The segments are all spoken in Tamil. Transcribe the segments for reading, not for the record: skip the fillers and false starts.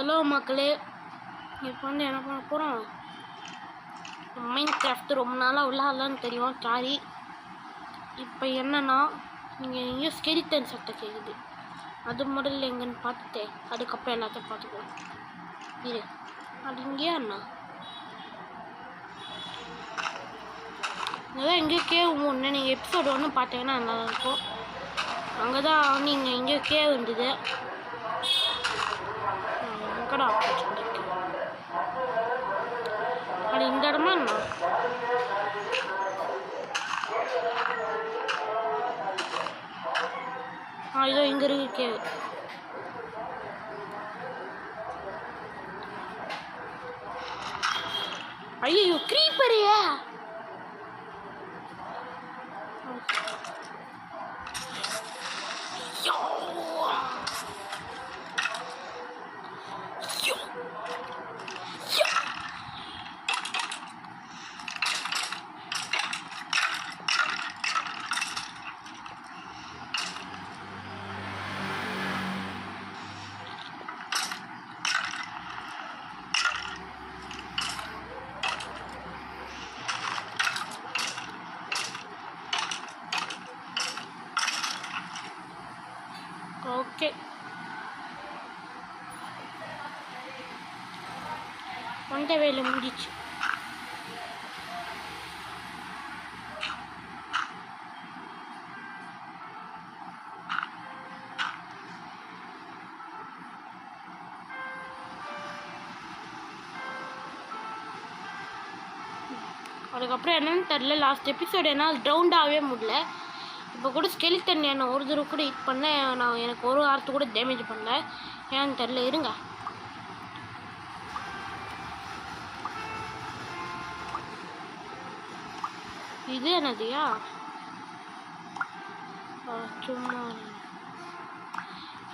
ஹலோ மக்களே, இப்போ வந்து என்ன பண்ண போகிறோம்? மைண்ட் கிராஃப்ட் ரொம்ப நாளாக விளாட்லான்னு தெரியும், சாரி. இப்போ என்னன்னா, நீங்கள் எங்கேயோ ஸ்கெலிட்டன் சத்தம் கேட்குது. அது முதல்ல எங்கன்னு பார்த்துட்டு அதுக்கப்புறம் எல்லாத்தையும் பார்த்துக்குவோம். இரு, அது இங்கேயா அண்ணா? அதான் எங்கேயோ கேவ் ஒன்று, நீங்கள் எபிசோடு ஒன்று பார்த்தீங்கன்னா நல்லாயிருக்கும். அங்கே தான் நீங்கள் எங்கேயோ கேவ் இருந்தது. எங்கடா அது இந்த இடமா என்ன? இதோ இங்கே இருக்கு கேவ். ஐயோ க்ரீப்பரையா! ஓகே, வந்த வேலை முடிச்சு. அதுக்கப்புறம் என்னன்னு தெரில, லாஸ்ட் எபிசோடு என்னால் ட்ரவுண்டாகவே முடியல. இப்போ கூட ஸ்கெலிட்டன் என்னை ஒரு தடவை கூட ஹிட் பண்ண, நான் எனக்கு ஒரு வாரத்து கூட டேமேஜ் பண்ணல, ஏன்னு தெரில. இருங்க, இது என்னதுயா? சும்மா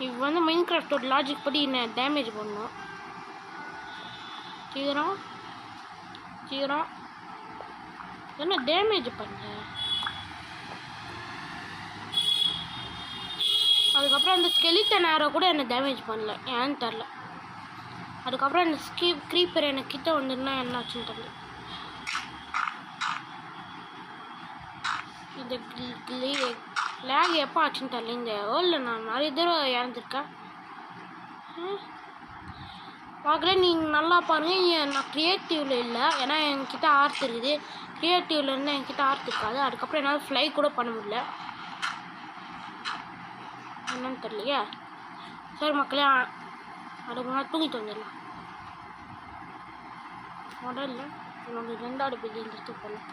இப்போ வந்து மைண்ட் கிராஃப்டோட லாஜிக் படி என்ன டேமேஜ் பண்ணணும். சீக்கிரம் சீக்கிரம் என்ன டேமேஜ் பண்ண. அதுக்கப்புறம் அந்த ஸ்கெலிட்டன் ஆரோ கூட என்ன டேமேஜ் பண்ணல, ஏன்னு தெரில. அதுக்கப்புறம் அந்த க்ரீப்பர் எனக்கு கிட்ட வந்துருந்தா என்ன ஆச்சுன்னு தெரில. இந்த லேக் எப்போ ஆச்சுன்னு தெரில. இந்த வேர்ல்டில் நான் நிறைய தடவை இறந்துருக்கேன். பார்க்கல, நீங்கள் நல்லா பாருங்கள். நான் க்ரியேட்டிவில் இல்லை, ஏன்னா என்கிட்ட ஆர்ட் இருக்குது. க்ரியேட்டிவில் இருந்தால் என்கிட்ட ஆர்ட் இருக்காது. அதுக்கப்புறம் என்னால் ஃப்ளை கூட பண்ண முடியல, என்னன்னு தெரியலையே. சரி மக்களே, அதுக்கு முன்னாடி தூங்கிட்டு வந்துடலாம். முதல்ல என்னோட 2வது பில்டிங் எடுத்து போகலாம்.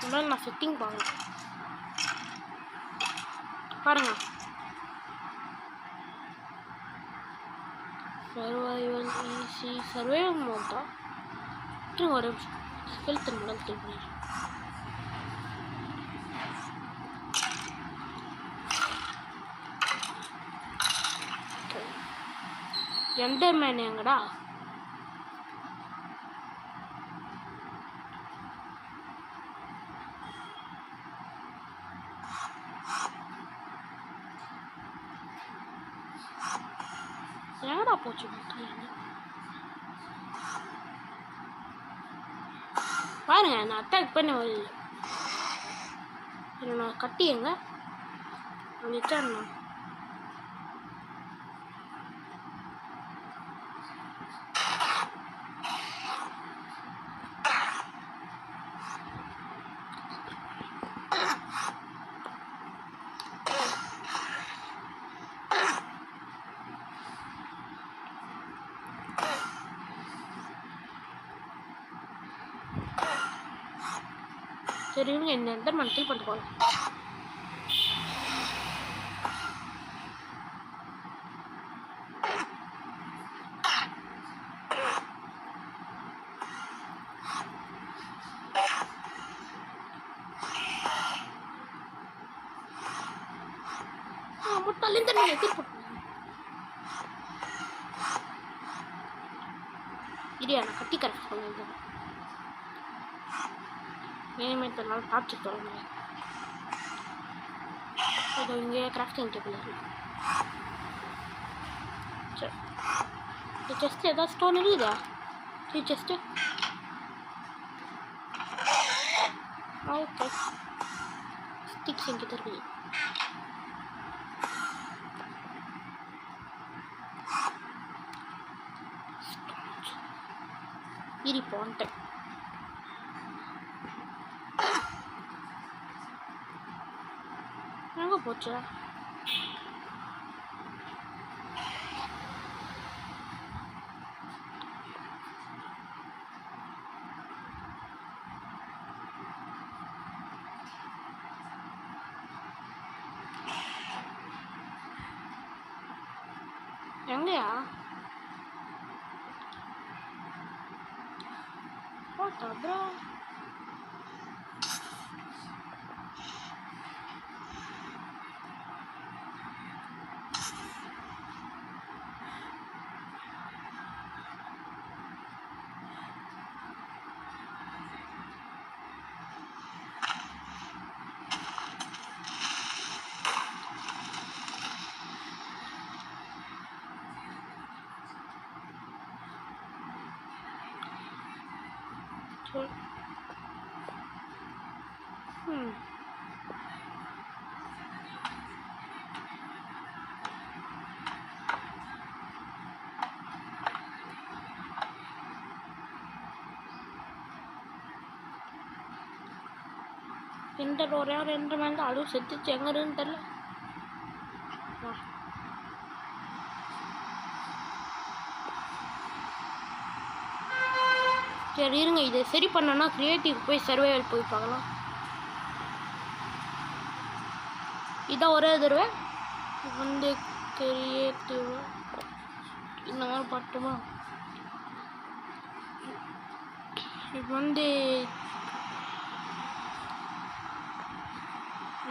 முதல்ல நான் செட்டிங் பார்க்கலாம். பாருங்கள், சர்வைவல் ஈஸி சர்வைவல் மோட் தான். ஒரு ஸ்கெலிட்டன் மாடல் திருப்பி எண்டர்மேன் எங்கடா? எங்கடா போச்சு? பாருங்க, நான் அட்டாக் பண்ண வரல. நான் கட்டி எங்க நிச்சயம் சரி, இவங்க என்ன மனத்தில் பண்ணிட்டு போகலாம். முட்டாளின் தண்ணி எடுத்து இடியா, நான் கட்டி கரெக்ட் பண்ணுவேன். இனிமேல் பார்த்து தொடங்குறேன். இது இங்கே கிராஃப்டிங் டேபிள் இருக்கு. சரி, இந்த செஸ்ட் ஏதாவது ஸ்டோன் இருக்குதா? இது செஸ்ட்டு ஓகே. ஸ்டிக்ஸ் என்கிட்ட இருக்குது. இரி போன்ட்டேன். எங்கே போச்சு? எங்கயா? What bro? இந்த ஒரே ஒரு 2 மேலே தான் அதுவும் செத்துச்சு. எங்கே இருக்குன்னு தெரில. சரி இருங்க, இதை சரி பண்ணோன்னா கிரியேட்டிவ் போய் சர்வைவல் போய் பார்க்கலாம். இதான் ஒரே தடவை வந்து கிரியேட்டிவ் இந்த மாதிரி பட்டுமா? இது வந்து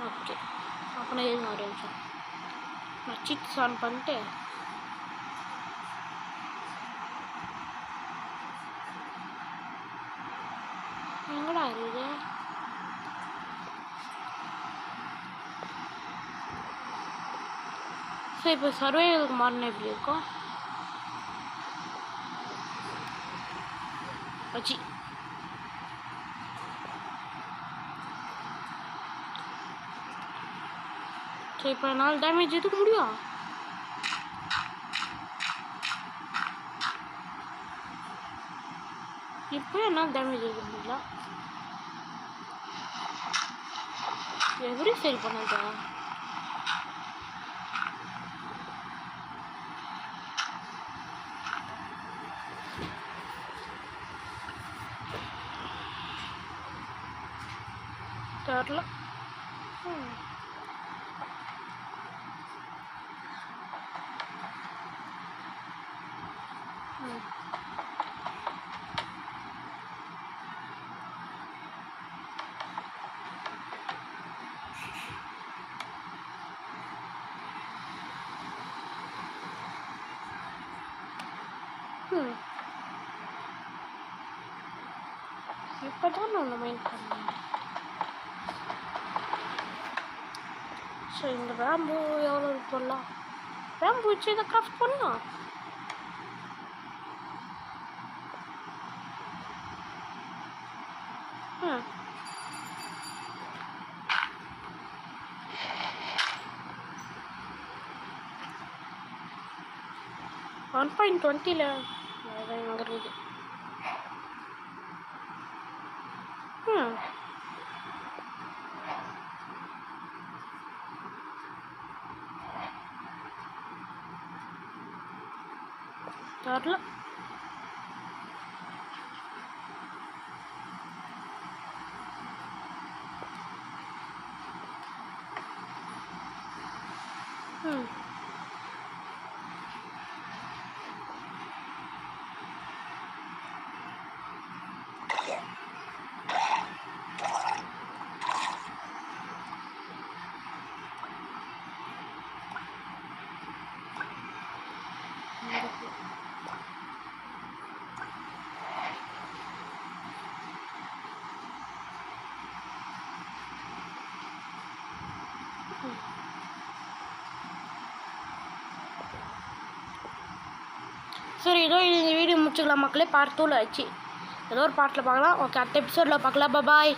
ஓகே. அப்புறம் எதுவும் ஒரு நிமிஷம் நான் சிக்ஸ் ஆன் பண்ணிட்டு எங்கடா இருக்குது? சரி, இப்போ சர்வைவலுக்கு மாறினா எப்படி இருக்கும்? வச்சு சரி, இப்போ 4 டேமேஜ் எடுக்க முடியும். இப்போ என்னால் டேமேஜ் எடுக்க முடியல. எப்படி சரி பண்ணது? தெரில. இப்போ தான் நான் மைண்ட் பண்ணேன். ஸோ இந்த பேம்பு எவ்வளோ போடலாம்? பேம்பு வச்சு இதை கிராஃப்ட் பண்ணலாம். $1.20 எங்கே இருக்குது? தெரில. சரி ஏதோ இந்த வீடியோ முடிச்சுக்கலாம் மக்களே. பார்ட் 2ல் ஆச்சு. ஏதோ ஒரு பார்ட்டில் பார்க்கலாம். ஓகே, அடுத்த எபிசோடில் பார்க்கலாம். பாய்.